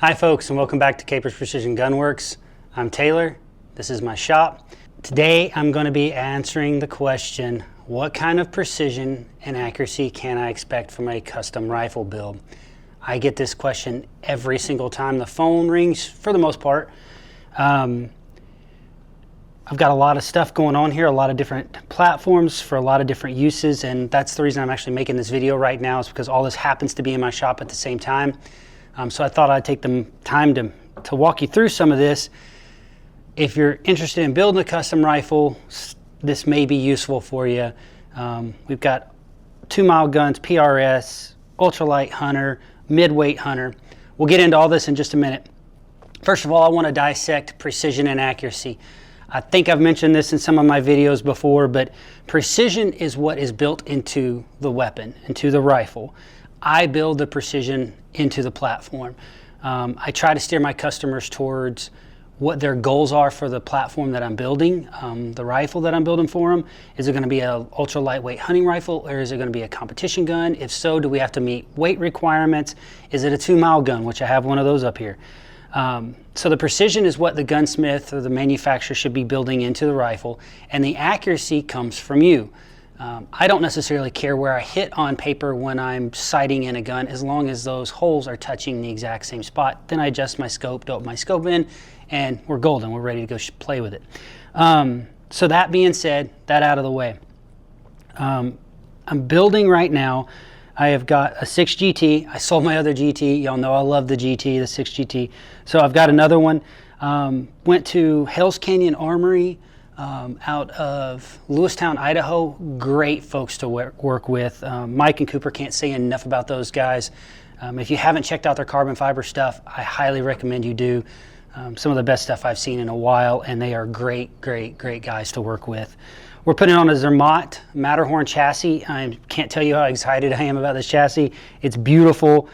Hi folks, and welcome back to Capers Precision Gunworks. I'm Taylor, this is my shop. Today I'm going to be answering the question, what kind of precision and accuracy can I expect from a custom rifle build? I get this question every single time the phone rings, for the most part. I've got a lot of stuff going on here, a lot of different platforms for a lot of different uses, and that's the reason I'm actually making this video right now, is because all this happens to be in my shop at the same time. So I thought I'd take the time to walk you through some of this. If you're interested in building a custom rifle, this may be useful for you. We've got 2-mile guns, PRS, Ultralight Hunter, Midweight Hunter. We'll get into all this in just a minute. First of all, I want to dissect precision and accuracy. I think I've mentioned this in some of my videos before, but precision is what is built into the weapon, into the rifle. I build the precision into the platform. I try to steer my customers towards what their goals are for the platform that I'm building, the rifle that I'm building for them. Is it going to be an ultra lightweight hunting rifle, or is it going to be a competition gun? If so, do we have to meet weight requirements? Is it a 2-mile gun, which I have one of those up here? So the precision is what the gunsmith or the manufacturer should be building into the rifle, and the accuracy comes from you. I don't necessarily care where I hit on paper when I'm sighting in a gun, as long as those holes are touching the exact same spot. Then I adjust my scope, dope my scope in, and we're golden. We're ready to go play with it. So that being said, that out of the way. I'm building right now. I have got a 6 GT. I sold my other GT. Y'all know I love the GT, the 6 GT. So I've got another one. Went to Hell's Canyon Armory out of Lewistown, Idaho. Great folks to work with. Mike and Cooper, can't say enough about those guys. If you haven't checked out their carbon fiber stuff, I highly recommend you do. Some of the best stuff I've seen in a while, and they are great guys to work with. We're putting on a Zermatt Matterhorn chassis. I can't tell you how excited I am about this chassis. It's beautiful,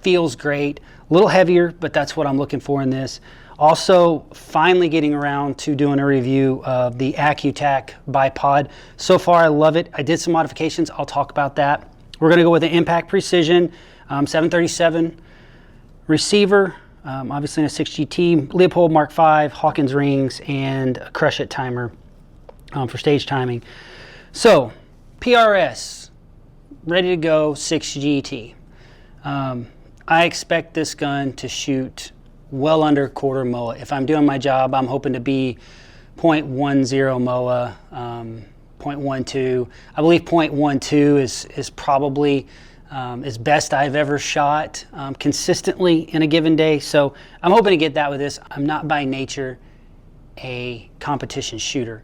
feels great, a little heavier, but that's what I'm looking for in this. Also, finally getting around to doing a review of the AccuTac bipod. So far, I love it. I did some modifications. I'll talk about that. We're going to go with the Impact Precision 737 receiver, obviously in a 6 GT, Leopold Mark V, Hawkins rings, and a Crush It timer for stage timing. So, PRS, ready to go, 6 GT. I expect this gun to shoot well under quarter MOA. If I'm doing my job, I'm hoping to be 0.10 MOA, 0.12. I believe 0.12 is probably as best I've ever shot consistently in a given day. So I'm hoping to get that with this. I'm not by nature a competition shooter.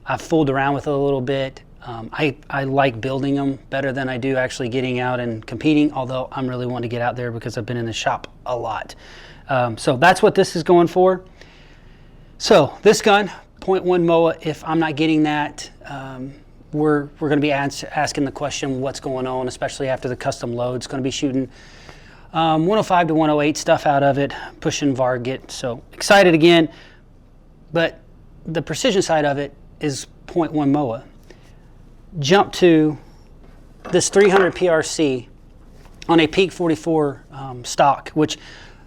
I've fooled around with it a little bit. I like building them better than I do actually getting out and competing, although I'm really wanting to get out there because I've been in the shop a lot. So that's what this is going for. So this gun, 0.1 MOA, if I'm not getting that, we're going to be asking the question, what's going on, especially after the custom load. It's going to be shooting 105 to 108 stuff out of it, pushing varget. So excited again. But the precision side of it is 0.1 MOA. Jump to this 300 PRC on a Peak 44 stock, which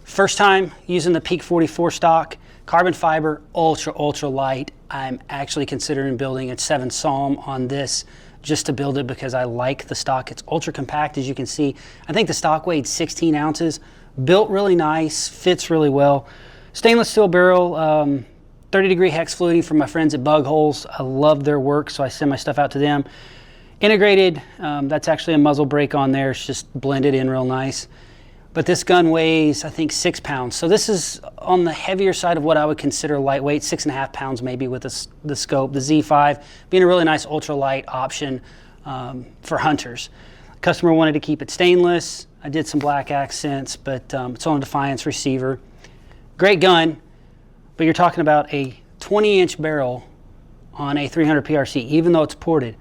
first time using the Peak 44 stock, carbon fiber, ultra light. I'm actually considering building a 7 Psalm on this just to build it because I like the stock. It's ultra compact, as you can see. I think the stock weighed 16 ounces, built really nice, fits really well. Stainless steel barrel, 30-degree hex fluting from my friends at Bug Holes. I love their work, so I send my stuff out to them. Integrated, that's actually a muzzle brake on there. It's just blended in real nice. But this gun weighs, I think, 6 pounds. So this is on the heavier side of what I would consider lightweight, 6.5 pounds maybe with the scope. The Z5 being a really nice ultralight option for hunters. The customer wanted to keep it stainless. I did some black accents, but it's on a Defiance receiver. Great gun, but you're talking about a 20-inch barrel on a 300 PRC, even though it's ported.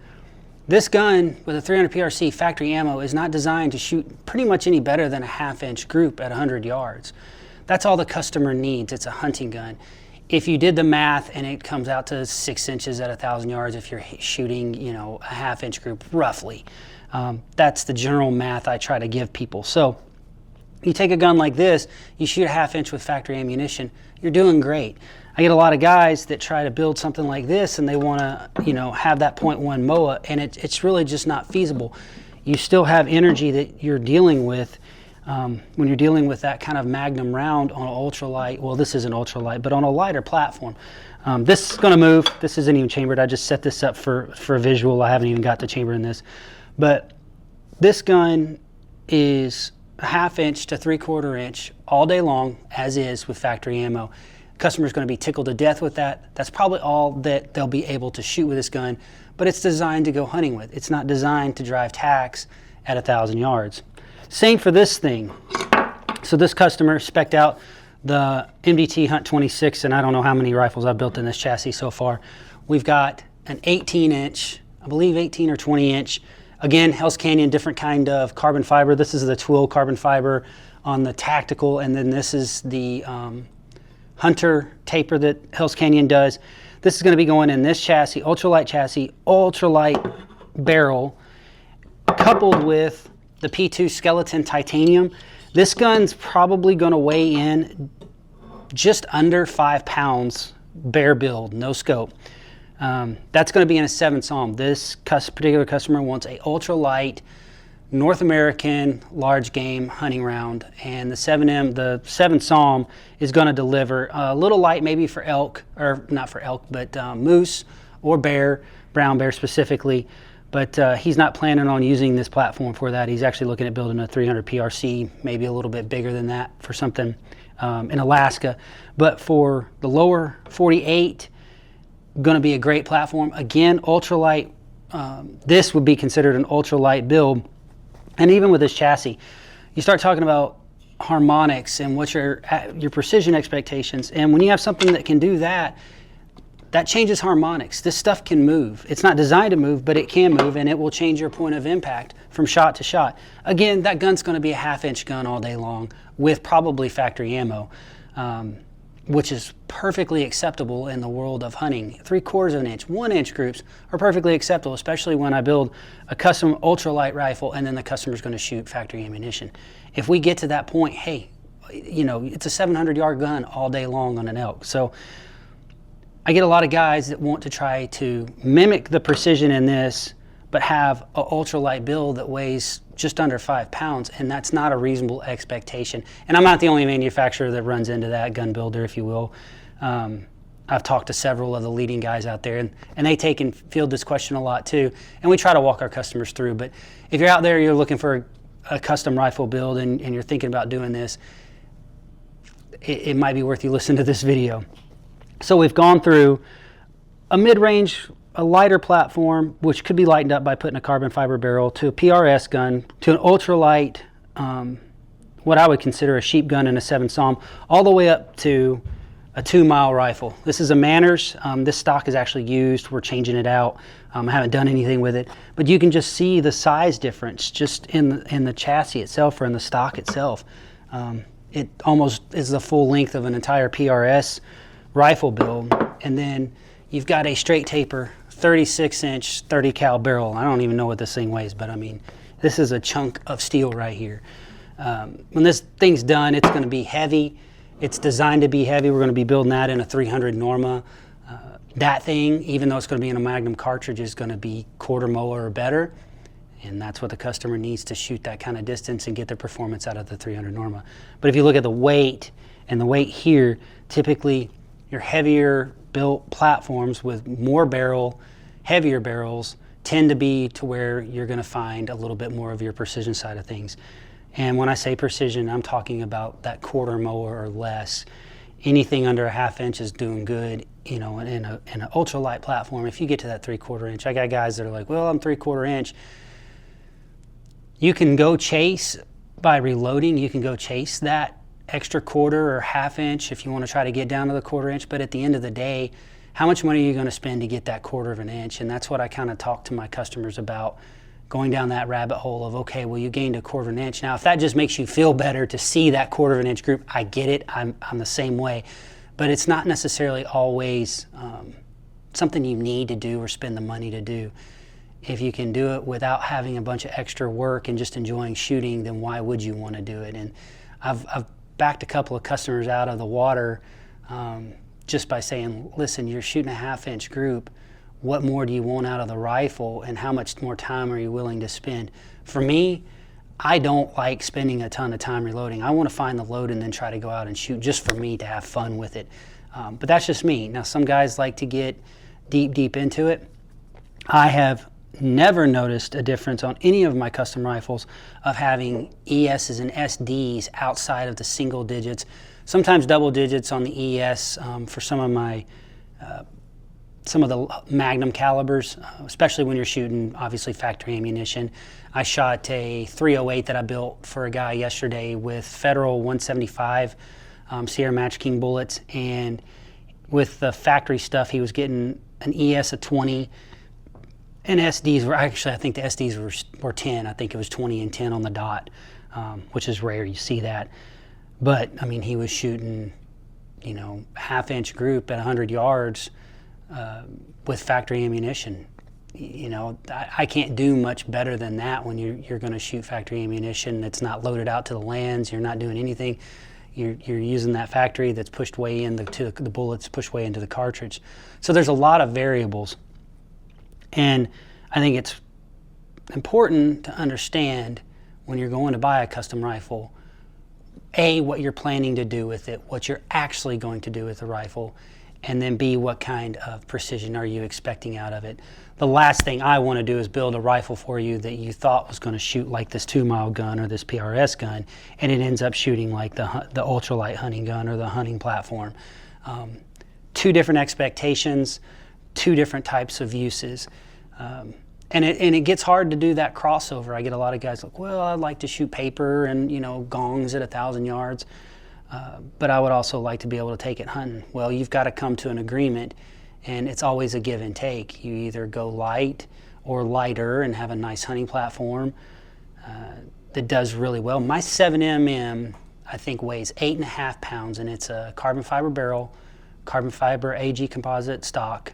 This gun with a 300 PRC factory ammo is not designed to shoot pretty much any better than a 1/2-inch group at 100 yards. That's all the customer needs. It's a hunting gun. If you did the math and it comes out to 6 inches at 1,000 yards, if you're shooting, a 1/2-inch group roughly, that's the general math I try to give people. So You take a gun like this, you shoot a 1/2 inch with factory ammunition, you're doing great. I get a lot of guys that try to build something like this and they want to, have that .1 MOA, and it's really just not feasible. You still have energy that you're dealing with when you're dealing with that kind of Magnum round on an ultralight. Well, this isn't ultralight, but on a lighter platform. This is going to move. This isn't even chambered. I just set this up for a visual. I haven't even got the chamber in this. But this gun is a 1/2 inch to 3/4 inch all day long, as is with factory ammo. Customer's going to be tickled to death with that. That's probably all that they'll be able to shoot with this gun, but it's designed to go hunting with. It's not designed to drive tacks at 1,000 yards. Same for this thing. So this customer spec'd out the MDT Hunt 26, and I don't know how many rifles I've built in this chassis so far. We've got an 18 inch, I believe 18 or 20 inch. Again, Hell's Canyon, different kind of carbon fiber. This is the twill carbon fiber on the tactical, and then this is the Hunter taper that Hell's Canyon does. This is going to be going in this chassis, ultralight barrel, coupled with the P2 skeleton titanium. This gun's probably going to weigh in just under 5 pounds, bare build, no scope. That's going to be in a 7 SAUM. This particular customer wants a ultralight North American large game hunting round, and the 7 SAUM is going to deliver a little light maybe for elk, or not for elk, but moose or bear, brown bear specifically. But he's not planning on using this platform for that. He's actually looking at building a 300 PRC, maybe a little bit bigger than that for something in Alaska. But for the lower 48, going to be a great platform. Again, ultralight, this would be considered an ultralight build. And even with this chassis, you start talking about harmonics and what your precision expectations. And when you have something that can do that, that changes harmonics. This stuff can move. It's not designed to move, but it can move, and it will change your point of impact from shot to shot. Again, that gun's going to be a 1/2 inch gun all day long with probably factory ammo, which is perfectly acceptable in the world of hunting. 3/4 inch, 1 inch groups are perfectly acceptable, especially when I build a custom ultralight rifle and then the customer's going to shoot factory ammunition. If we get to that point, hey, it's a 700-yard gun all day long on an elk. So I get a lot of guys that want to try to mimic the precision in this, but have an ultralight build that weighs just under 5 pounds, and that's not a reasonable expectation. And I'm not the only manufacturer that runs into that, gun builder, if you will. I've talked to several of the leading guys out there, and they take and field this question a lot too, and we try to walk our customers through. But if you're out there, you're looking for a custom rifle build, and you're thinking about doing this, it might be worth you listening to this video. So we've gone through a mid-range, a lighter platform, which could be lightened up by putting a carbon fiber barrel, to a PRS gun, to an ultralight, what I would consider a sheep gun in a 7 SAUM, all the way up to a 2-mile rifle. This is a Manners. This stock is actually used. We're changing it out. I haven't done anything with it, but you can just see the size difference just in the chassis itself, or in the stock itself. It almost is the full length of an entire PRS rifle build. And then you've got a straight taper 36 inch 30 cal barrel. I don't even know what this thing weighs, but I mean, this is a chunk of steel right here. When this thing's done, it's going to be heavy. It's designed to be heavy. We're going to be building that in a 300 Norma. That thing, even though it's going to be in a Magnum cartridge, is going to be quarter molar or better. And that's what the customer needs to shoot that kind of distance and get the performance out of the 300 Norma. But if you look at the weight, and the weight here, typically your heavier built platforms with more barrel, heavier barrels, tend to be to where you're going to find a little bit more of your precision side of things. And when I say precision, I'm talking about that quarter molar or less. Anything under a 1/2 inch is doing good, in an ultralight platform. If you get to that 3/4 inch, I got guys that are like, well, I'm 3/4 inch. You can go chase by reloading. You can go chase that extra quarter or 1/2 inch if you want to try to get down to the 1/4 inch. But at the end of the day, how much money are you going to spend to get that 1/4 inch? And that's what I kind of talk to my customers about, going down that rabbit hole of, okay, well, you gained a 1/4 inch. Now, if that just makes you feel better to see that 1/4 inch group, I get it. I'm the same way. But it's not necessarily always something you need to do or spend the money to do. If you can do it without having a bunch of extra work and just enjoying shooting, then why would you want to do it? And I've backed a couple of customers out of the water just by saying, listen, you're shooting a 1/2-inch group. What more do you want out of the rifle, and how much more time are you willing to spend? For me, I don't like spending a ton of time reloading. I want to find the load and then try to go out and shoot just for me to have fun with it. But that's just me. Now, some guys like to get deep into it. I have never noticed a difference on any of my custom rifles of having ESs and SDs outside of the single digits, sometimes double digits on the ES for some of the Magnum calibers, especially when you're shooting obviously factory ammunition. I shot a 308 that I built for a guy yesterday with Federal 175 Sierra Match King bullets, and with the factory stuff he was getting an ES of 20, and SDs were actually, I think the SDs were 10. I think it was 20 and 10 on the dot, which is rare, you see that. But I mean, he was shooting, 1/2-inch group at 100 yards with factory ammunition. I can't do much better than that when you're going to shoot factory ammunition. It's not loaded out to the lands. You're not doing anything. You're using that factory that's pushed way into the bullets, pushed way into the cartridge. So there's a lot of variables. And I think it's important to understand when you're going to buy a custom rifle, A, what you're planning to do with it, what you're actually going to do with the rifle, and then B, what kind of precision are you expecting out of it. The last thing I want to do is build a rifle for you that you thought was going to shoot like this 2-mile gun or this PRS gun, and it ends up shooting like the Ultralight hunting gun or the hunting platform. Two different expectations, two different types of uses. And it gets hard to do that crossover. I get a lot of guys like, well, I'd like to shoot paper and gongs at 1,000 yards, but I would also like to be able to take it hunting. Well, you've got to come to an agreement, and it's always a give and take. You either go light or lighter and have a nice hunting platform that does really well. My 7mm, I think, weighs 8.5 pounds, and it's a carbon fiber barrel, carbon fiber AG composite stock,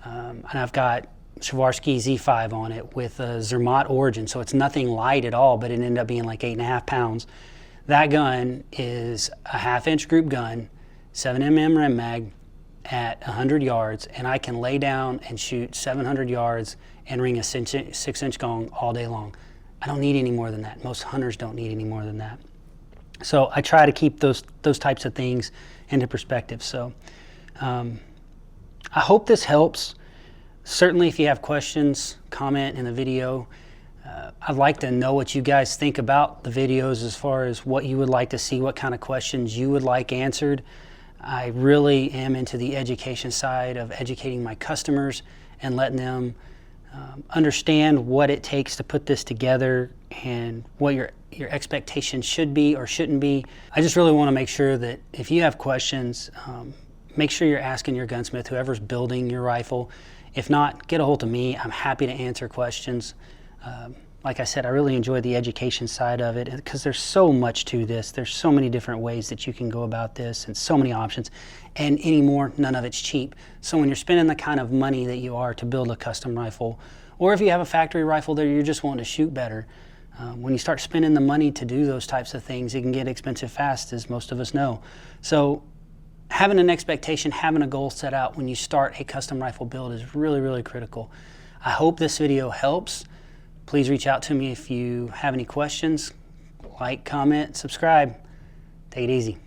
and I've got Swarovski Z5 on it with a Zermatt origin, so it's nothing light at all, but it ended up being like 8.5 pounds. That gun is a 1/2-inch group gun, 7mm rim mag at 100 yards, and I can lay down and shoot 700 yards and ring a 6-inch gong all day long. I don't need any more than that. Most hunters don't need any more than that. So I try to keep those types of things into perspective. So I hope this helps. Certainly, if you have questions, comment in the video. I'd like to know what you guys think about the videos as far as what you would like to see, what kind of questions you would like answered. I really am into the education side of educating my customers and letting them understand what it takes to put this together and what your expectations should be or shouldn't be. I just really want to make sure that if you have questions, make sure you're asking your gunsmith, whoever's building your rifle. If not, get a hold of me. I'm happy to answer questions. Like I said, I really enjoy the education side of it because there's so much to this. There's so many different ways that you can go about this and so many options. And anymore, none of it's cheap. So when you're spending the kind of money that you are to build a custom rifle, or if you have a factory rifle that you're just wanting to shoot better, when you start spending the money to do those types of things, it can get expensive fast, as most of us know. So having an expectation, having a goal set out when you start a custom rifle build is really, really critical. I hope this video helps. Please reach out to me if you have any questions. Like, comment, subscribe. Take it easy.